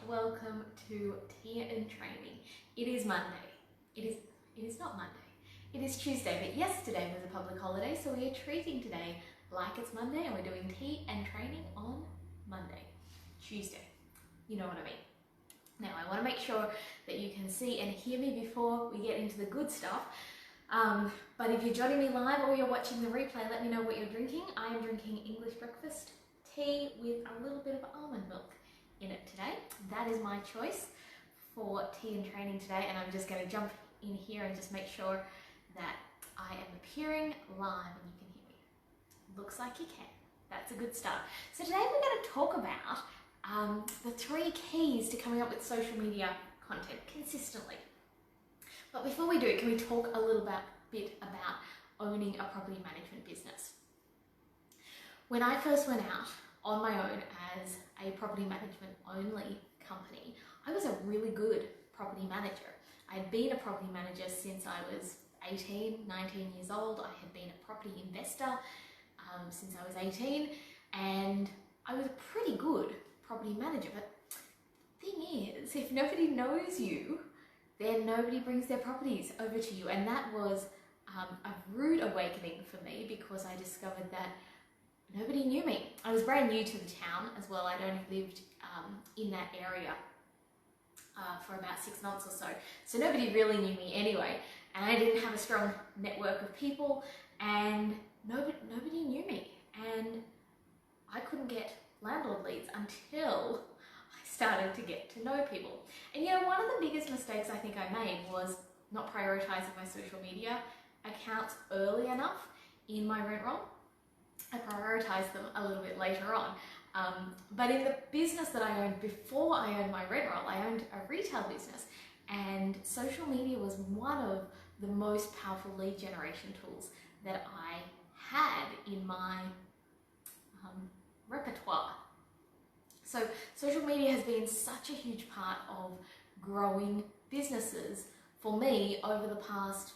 welcome to Tea and Training. It is Monday. It is not Monday. It is Tuesday, but yesterday was a public holiday, so we are treating today like it's Monday, and we're doing tea and training on Monday. Tuesday. You know what I mean. Now, I want to make sure that you can see and hear me before we get into the good stuff. But if you're joining me live or you're watching the replay, let me know what you're drinking. I am drinking English breakfast tea with a little bit of almond milk in it today. That is my choice for tea and training today, and I'm just going to jump in here and just make sure that I am appearing live and you can hear me. Looks like you can. That's a good start. So today we're going to talk about the 3 keys to coming up with social media content consistently. But before we do, can we talk a little bit about owning a property management business? When I first went out on my own as a property management only company, I was a really good property manager. I'd been a property manager since I was 18, 19 years old. I had been a property investor since I was 18, and I was a pretty good property manager. But the thing is, if nobody knows you, then nobody brings their properties over to you. And that was a rude awakening for me, because I discovered that nobody knew me. I was brand new to the town as well. I'd only lived in that area for about 6 months or so. So nobody really knew me anyway. And I didn't have a strong network of people, and nobody knew me. And I couldn't get landlord leads until I started to get to know people. And you know, one of the biggest mistakes I think I made was not prioritizing my social media accounts early enough in my rent roll. I prioritized them a little bit later on. But in the business that I owned before I owned my rent roll, I owned a retail business, and social media was one of the most powerful lead generation tools that I had in my repertoire. So social media has been such a huge part of growing businesses for me over the past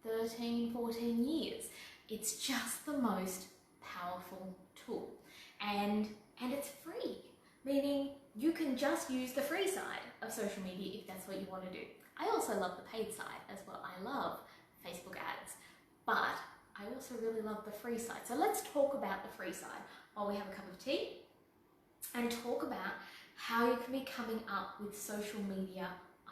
13, 14 years. It's just the most powerful tool, and it's free, meaning you can just use the free side of social media if that's what you want to do. I also love the paid side as well. I love Facebook ads, but I also really love the free side. So let's talk about the free side while we have a cup of tea, and talk about how you can be coming up with social media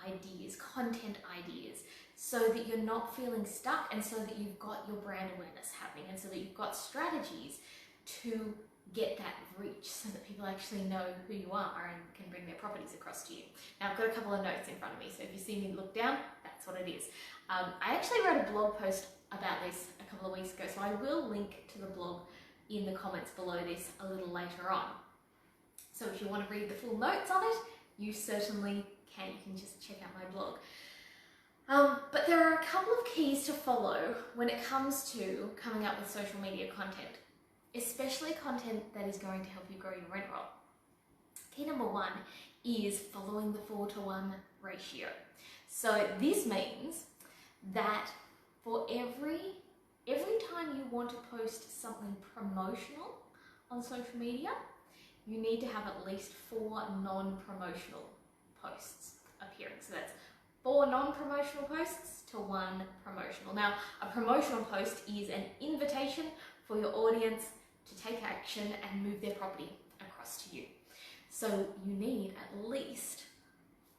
ideas, content ideas, so that you're not feeling stuck, and so that you've got your brand awareness happening, and so that you've got strategies to get that reach, so that people actually know who you are and can bring their properties across to you. Now, I've got a couple of notes in front of me, so if you see me look down, that's what it is. I actually wrote a blog post about this a couple of weeks ago, so I will link to the blog in the comments below this a little later on. So if you want to read the full notes on it, you certainly can. You can just check out my blog. But there are a couple of keys to follow when it comes to coming up with social media content, especially content that is going to help you grow your rent roll. Key number 1 is following the 4:1 ratio. So this means that for every time you want to post something promotional on social media, you need to have at least 4 non-promotional posts appearing. So that's 4 non-promotional posts to 1 promotional. Now, a promotional post is an invitation for your audience to take action and move their property across to you. So you need at least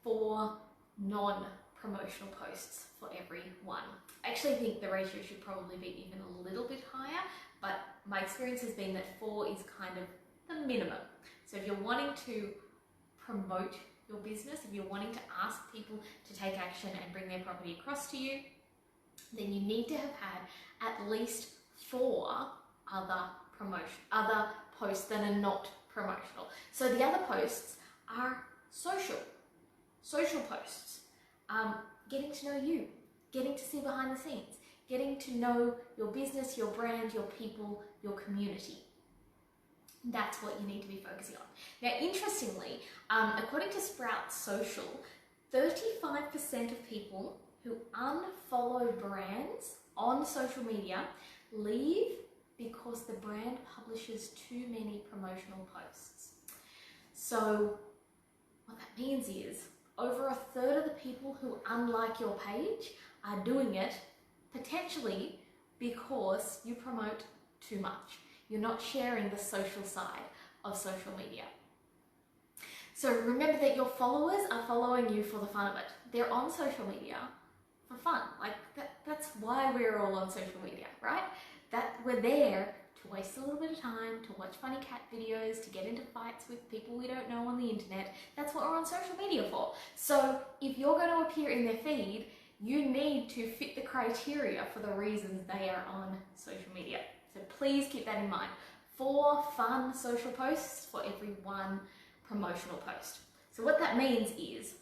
4 non-promotional posts for every 1. I actually think the ratio should probably be even a little bit higher, but my experience has been that 4 is kind of the minimum. So if you're wanting to promote your business, if you're wanting to ask people to take action and bring their property across to you, then you need to have had at least 4 other posts that are not promotional. So the other posts are social posts, getting to know you, getting to see behind the scenes, getting to know your business, your brand, your people, your community. That's what you need to be focusing on. Now, interestingly, according to Sprout Social, 35% of people who unfollow brands on social media leave because the brand publishes too many promotional posts. So what that means is over a third of the people who unlike your page are doing it potentially because you promote too much. You're not sharing the social side of social media. So remember that your followers are following you for the fun of it. They're on social media for fun. Like that's why we're all on social media, right? That we're there to waste a little bit of time, to watch funny cat videos, to get into fights with people we don't know on the internet. That's what we're on social media for. So if you're going to appear in their feed, you need to fit the criteria for the reasons they are on social media. So please keep that in mind. 4 fun social posts for every 1 promotional post. So what that means is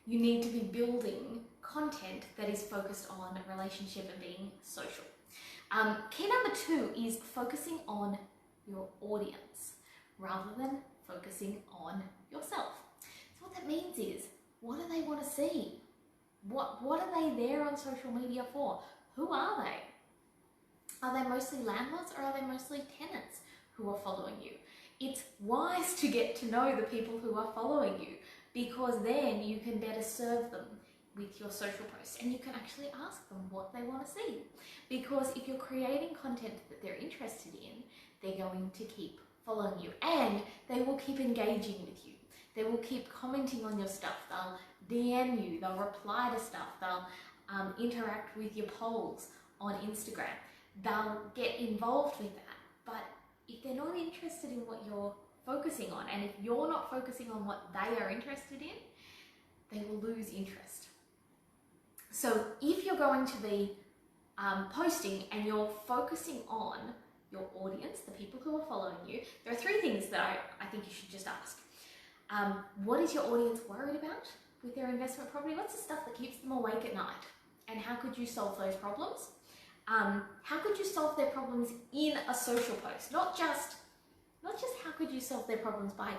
you need to be building content that is focused on relationship and being social. Key number 2 is focusing on your audience rather than focusing on yourself. So what that means is, what do they want to see? What are they there on social media for? Who are they? Are they mostly landlords or are they mostly tenants who are following you? It's wise to get to know the people who are following you, because then you can better serve them with your social posts and you can actually ask them what they want to see. Because if you're creating content that they're interested in, they're going to keep following you and they will keep engaging with you. They will keep commenting on your stuff. They'll DM you, they'll reply to stuff, they'll interact with your polls on Instagram. They'll get involved with that. But if they're not interested in what you're focusing on, and if you're not focusing on what they are interested in, they will lose interest. So if you're going to be posting and you're focusing on your audience, the people who are following you, there are 3 things that I think you should just ask. What is your audience worried about with their investment property? What's the stuff that keeps them awake at night? And how could you solve those problems? How could you solve their problems in a social post? Not just how could you solve their problems by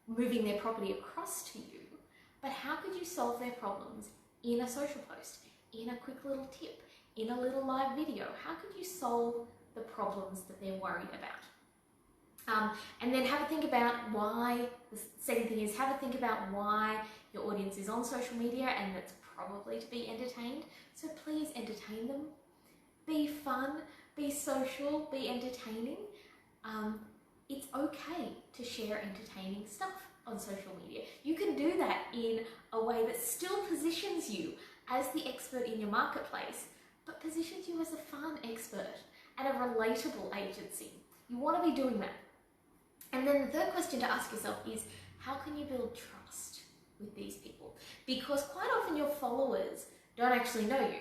moving their property across to you, but how could you solve their problems in a social post, in a quick little tip, in a little live video? How could you solve the problems that they're worried about? And then have a think about why, the second thing is have a think about why your audience is on social media, and that's probably to be entertained. So please entertain them. Be fun, be social, be entertaining. It's okay to share entertaining stuff on social media. You can do that in a way that still positions you as the expert in your marketplace, but positions you as a fun expert and a relatable agency. You want to be doing that. And then the third question to ask yourself is, how can you build trust with these people? Because quite often your followers don't actually know you.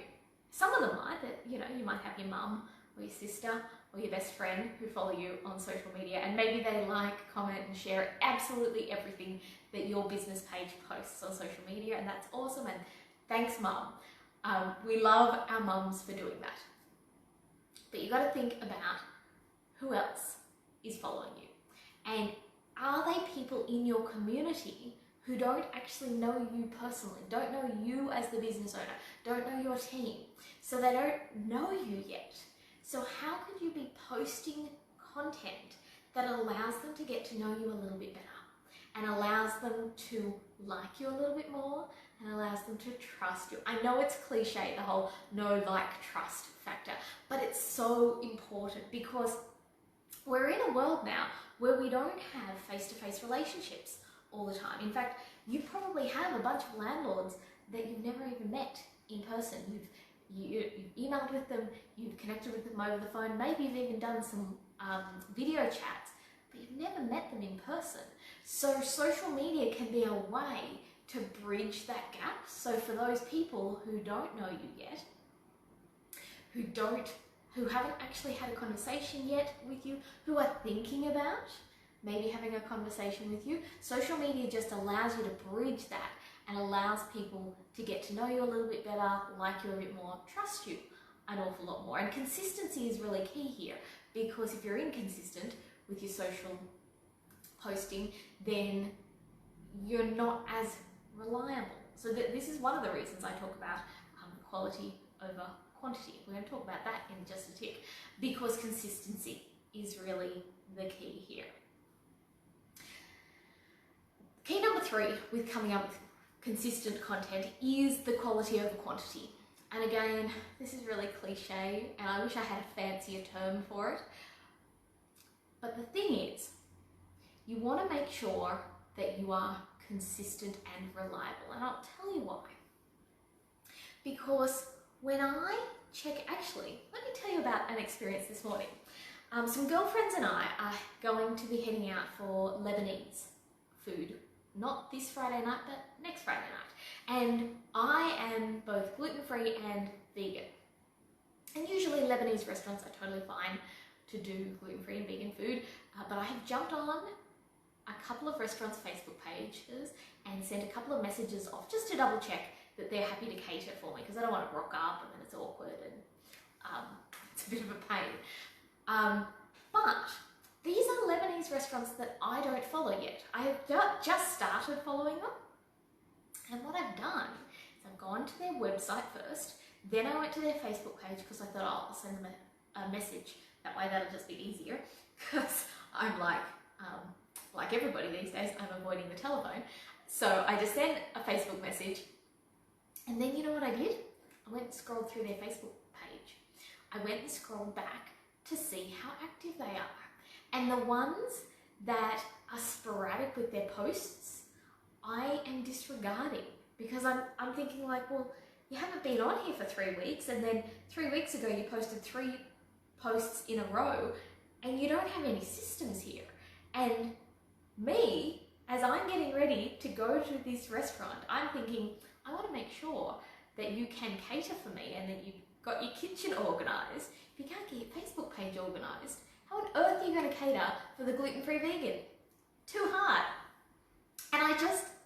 Some of them might, you might have your mum or your sister or your best friend who follow you on social media, and maybe they like, comment and share absolutely everything that your business page posts on social media, and that's awesome, and thanks mum. We love our mums for doing that. But you got to think about who else is following you, and are they people in your community who don't actually know you personally, don't know you as the business owner, don't know your team, so they don't know you yet. So how could you be posting content that allows them to get to know you a little bit better and allows them to like you a little bit more and allows them to trust you? I know it's cliche, the whole know, like, trust factor, but it's so important because we're in a world now where we don't have face-to-face relationships all the time. In fact, you probably have a bunch of landlords that you've never even met in person. You've emailed with them, you've connected with them over the phone, maybe you've even done some video chats, but you've never met them in person. So social media can be a way to bridge that gap. So for those people who don't know you yet, who haven't actually had a conversation yet with you, who are thinking about maybe having a conversation with you, social media just allows you to bridge that and allows people to get to know you a little bit better, like you a bit more, trust you an awful lot more. And consistency is really key here, because if you're inconsistent with your social posting, then you're not as reliable. So this is one of the reasons I talk about quality over quantity. We're going to talk about that in just a tick, because consistency is really the key here. Key three with coming up with consistent content is the quality over quantity. And again, this is really cliche and I wish I had a fancier term for it. But the thing is, you want to make sure that you are consistent and reliable. And I'll tell you why. Because when I check, actually, let me tell you about an experience this morning. Some girlfriends and I are going to be heading out for Lebanese food. Not this Friday night, but next Friday night. And I am both gluten-free and vegan. And usually Lebanese restaurants are totally fine to do gluten-free and vegan food, but I have jumped on a couple of restaurants' Facebook pages and sent a couple of messages off just to double check that they're happy to cater for me, because I don't want to rock up and then it's awkward and it's a bit of a pain. But these are Lebanese restaurants that I don't follow yet. I have just started following them. And what I've done is I've gone to their website first, then I went to their Facebook page because I thought, oh, I'll send them a message. That way that'll just be easier, because I'm like everybody these days, I'm avoiding the telephone. So I just sent a Facebook message, and then you know what I did? I went and scrolled through their Facebook page. I went and scrolled back to see how active they are. And the ones that are sporadic with their posts, I am disregarding, because I'm thinking like, well, you haven't been on here for 3 weeks, and then 3 weeks ago you posted 3 posts in a row, and you don't have any systems here. And me, as I'm getting ready to go to this restaurant, I'm thinking, I want to make sure that you can cater for me and that you've got your kitchen organised. If you can't get your Facebook page organised, how on earth are you going to cater for the gluten-free vegan? Too hard. And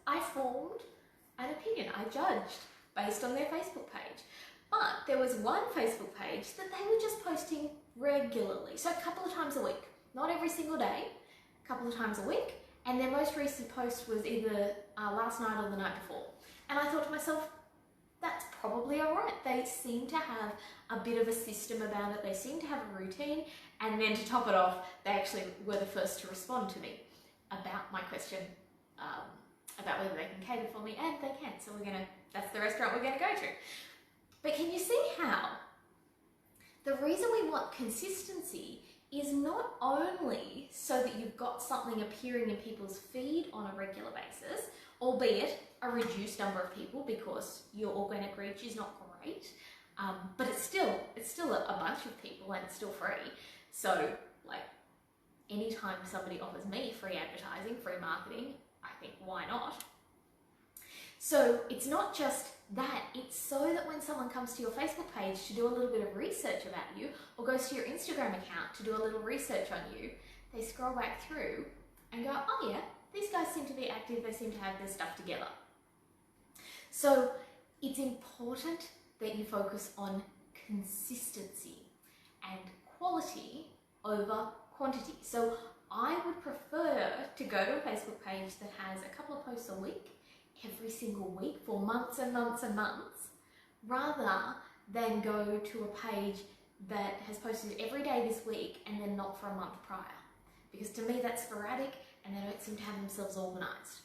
I formed an opinion. I judged based on their Facebook page. But there was one Facebook page that they were just posting regularly. So a couple of times a week. Not every single day, a couple of times a week. And their most recent post was either last night or the night before. And I thought to myself, that's probably all right. They seem to have a bit of a system about it. They seem to have a routine. And then to top it off, they actually were the first to respond to me about my question about whether they can cater for me, and they can. So that's the restaurant we're going to go to. But can you see how the reason we want consistency is not only so that you've got something appearing in people's feed on a regular basis, albeit a reduced number of people because your organic reach is not great, but it's still a bunch of people and it's still free. So like anytime somebody offers me free advertising, free marketing, I think why not? So it's not just that, it's so that when someone comes to your Facebook page to do a little bit of research about you, or goes to your Instagram account to do a little research on you, they scroll back through and go, oh yeah, these guys seem to be active, they seem to have their stuff together. So it's important that you focus on consistency and quality over quantity. So I would prefer to go to a Facebook page that has a couple of posts a week, every single week for months and months and months, rather than go to a page that has posted every day this week and then not for a month prior. Because to me that's sporadic and they don't seem to have themselves organised.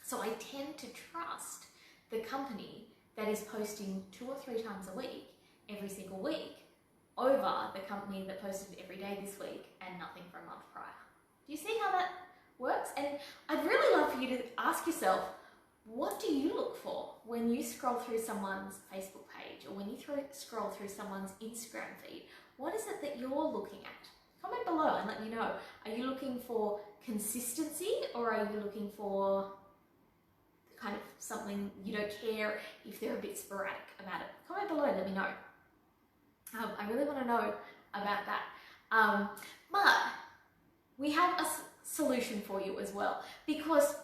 So I tend to trust the company that is posting 2 or 3 times a week, every single week, over the company that posted every day this week and nothing for a month prior. Do you see how that works? And I'd really love for you to ask yourself, what do you look for when you scroll through someone's Facebook page or when you scroll through someone's Instagram feed? What is it that you're looking at? Comment below and let me know. Are you looking for consistency, or are you looking for kind of something you don't care if they're a bit sporadic about it? Comment below and let me know. I really want to know about that. But we have a solution for you as well, because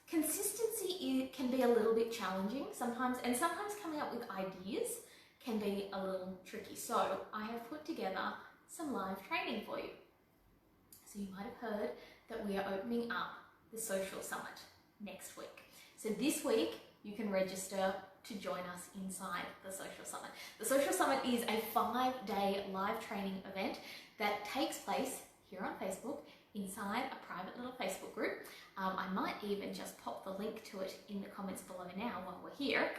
consistency can be a little bit challenging sometimes, and sometimes coming up with ideas can be a little tricky. So I have put together some live training for you. So you might have heard that we are opening up the Social Summit next week. So this week you can register to join us inside the Social Summit. The Social Summit is a 5-day live training event that takes place here on Facebook inside a private little Facebook group. I might even just pop the link to it in the comments below now while we're here,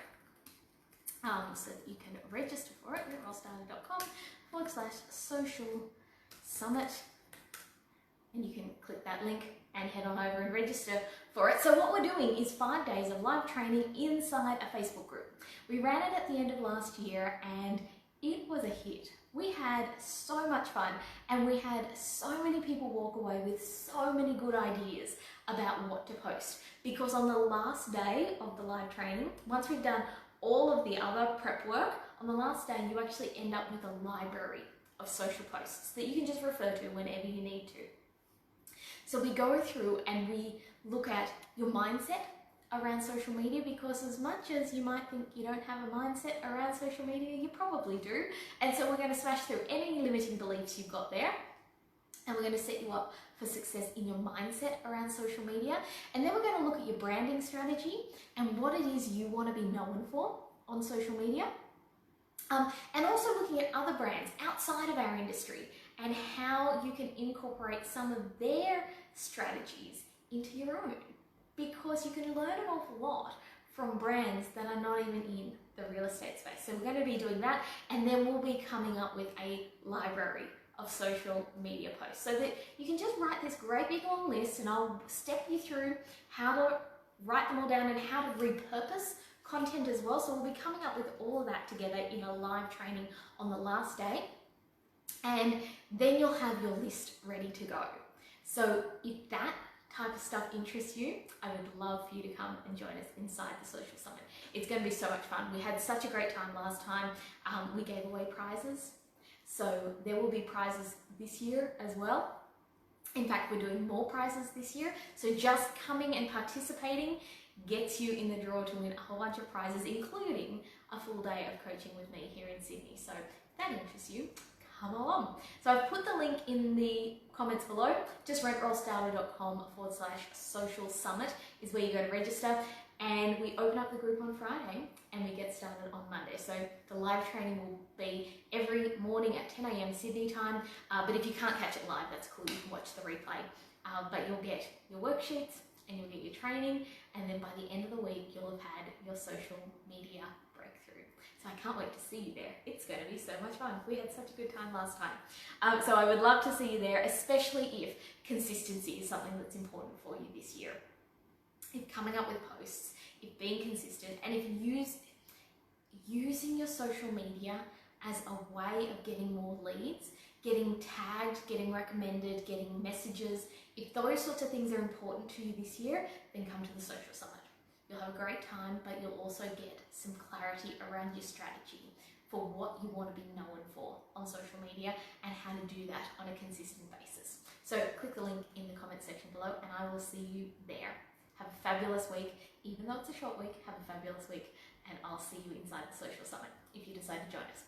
so that you can register for it. rickrollsdata.com/social summit, and you can click that link and head on over and register for it. So what we're doing is 5 days of live training inside a Facebook group. We ran it at the end of last year and it was a hit. We had so much fun and we had so many people walk away with so many good ideas about what to post, because on the last day of the live training, once we've done all of the other prep work, on the last day you actually end up with a library of social posts that you can just refer to whenever you need to. So we go through and we look at your mindset around social media, because as much as you might think you don't have a mindset around social media, you probably do. And so we're going to smash through any limiting beliefs you've got there, and we're going to set you up for success in your mindset around social media. And then we're going to look at your branding strategy and what it is you want to be known for on social media. And also looking at other brands outside of our industry and how you can incorporate some of their strategies into your own, because you can learn an awful lot from brands that are not even in the real estate space. So we're going to be doing that, and then we'll be coming up with a library of social media posts so that you can just write this great big long list, and I'll step you through how to write them all down and how to repurpose content as well. So we'll be coming up with all of that together in a live training on the last day, and then you'll have your list ready to go. So if that type of stuff interests you, I would love for you to come and join us inside the Social Summit. It's going to be so much fun. We had such a great time last time. We gave away prizes, so there will be prizes this year as well. In fact, we're doing more prizes this year, so just coming and participating gets you in the draw to win a whole bunch of prizes, including a full day of coaching with me here in Sydney. So if that interests you, come along. So I've put the link in the comments below. Just rickrollsdata.com/social summit is where you go to register, and we open up the group on Friday and we get started on Monday. So the live training will be every morning at 10 a.m. Sydney time, but if you can't catch it live, that's cool, you can watch the replay. But you'll get your worksheets and you'll get your training, and then by the end of the week you'll have had your social media breakthrough. So I can't wait to see you there. It's going to be so much fun. We had such a good time last time. So I would love to see you there, especially if consistency is something that's important for you this year. If coming up with posts, if being consistent, and if using your social media as a way of getting more leads, getting tagged, getting recommended, getting messages, if those sorts of things are important to you this year, then come to the Social Summit. You'll have a great time, but you'll also get some clarity around your strategy for what you want to be known for on social media and how to do that on a consistent basis. So click the link in the comment section below and I will see you there. Have a fabulous week. Even though it's a short week, have a fabulous week, and I'll see you inside the Social Summit if you decide to join us.